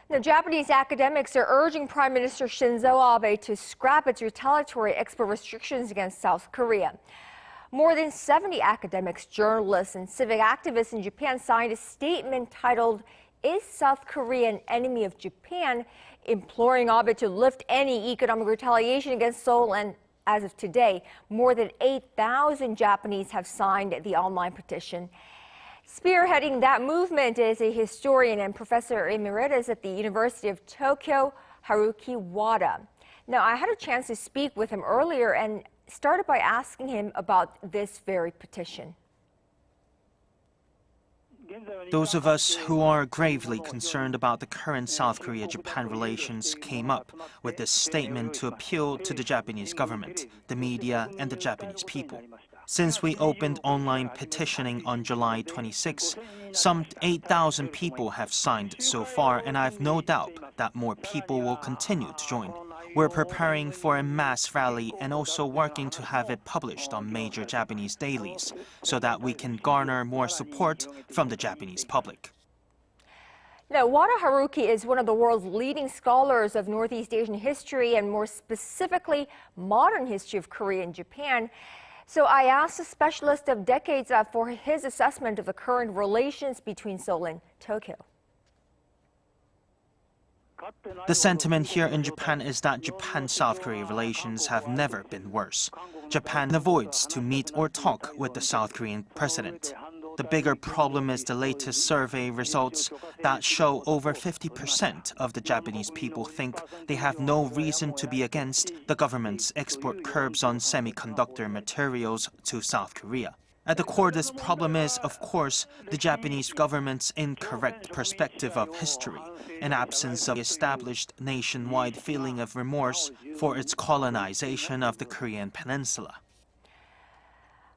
Now, Japanese academics are urging Prime Minister Shinzo Abe to scrap its retaliatory export restrictions against South Korea. More than 70 academics, journalists, and civic activists in Japan signed a statement titled, "Is South Korea an Enemy of Japan?" imploring Abe to lift any economic retaliation against Seoul. And as of today, more than 8,000 Japanese have signed the online petition. Spearheading that movement is a historian and Professor Emeritus at the University of Tokyo, Haruki Wada. Now, I had a chance to speak with him earlier and started by asking him about this very petition. Those of us who are gravely concerned about the current South Korea-Japan relations came up with this statement to appeal to the Japanese government, the media, and the Japanese people. Since we opened online petitioning on July 26, some 8,000 people have signed so far, and I have no doubt that more people will continue to join. We're preparing for a mass rally and also working to have it published on major Japanese dailies so that we can garner more support from the Japanese public. Now, Wada Haruki is one of the world's leading scholars of Northeast Asian history and more specifically modern history of Korea and Japan. So I asked a specialist of decades for his assessment of the current relations between Seoul and Tokyo. The sentiment here in Japan is that Japan-South Korea relations have never been worse. Japan avoids to meet or talk with the South Korean president. The bigger problem is the latest survey results that show over 50% of the Japanese people think they have no reason to be against the government's export curbs on semiconductor materials to South Korea. At the core of this problem is, of course, the Japanese government's incorrect perspective of history, an absence of established nationwide feeling of remorse for its colonization of the Korean peninsula.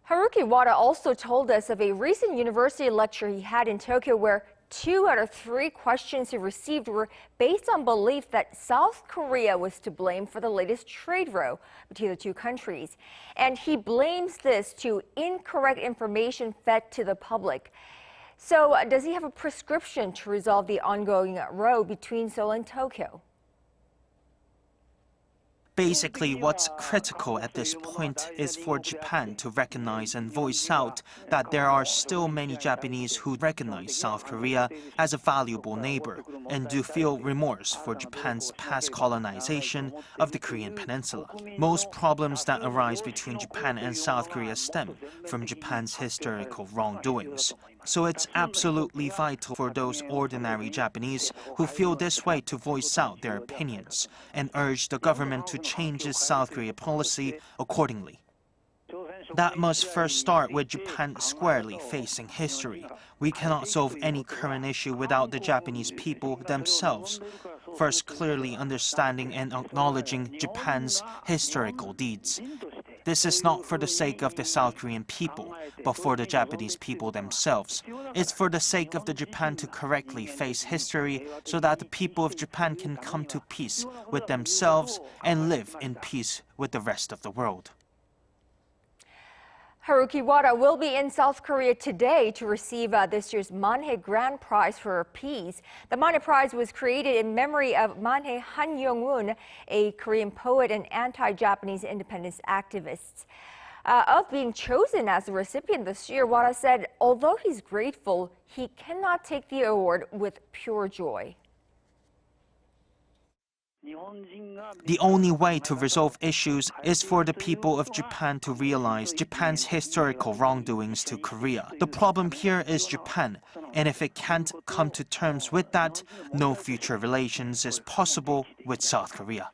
Haruki Wada also told us of a recent university lecture he had in Tokyo where 2 out of 3 questions he received were based on belief that South Korea was to blame for the latest trade row between the two countries. And he blames this to incorrect information fed to the public. So does he have a prescription to resolve the ongoing row between Seoul and Tokyo? Basically, what's critical at this point is for Japan to recognize and voice out that there are still many Japanese who recognize South Korea as a valuable neighbor and do feel remorse for Japan's past colonization of the Korean peninsula. Most problems that arise between Japan and South Korea stem from Japan's historical wrongdoings. So it's absolutely vital for those ordinary Japanese who feel this way to voice out their opinions and urge the government to change its South Korea policy accordingly. That must first start with Japan squarely facing history. We cannot solve any current issue without the Japanese people themselves first clearly understanding and acknowledging Japan's historical deeds. This is not for the sake of the South Korean people, but for the Japanese people themselves. It's for the sake of the Japan to correctly face history so that the people of Japan can come to peace with themselves and live in peace with the rest of the world. Haruki Wada will be in South Korea today to receive this year's Manhae Grand Prize for Peace. The Manhae Prize was created in memory of Manhae Han Young-woon, a Korean poet and anti-Japanese independence activist. Of being chosen as the recipient this year, Wada said, although he's grateful, he cannot take the award with pure joy. The only way to resolve issues is for the people of Japan to realize Japan's historical wrongdoings to Korea. The problem here is Japan, and if it can't come to terms with that, no future relations is possible with South Korea.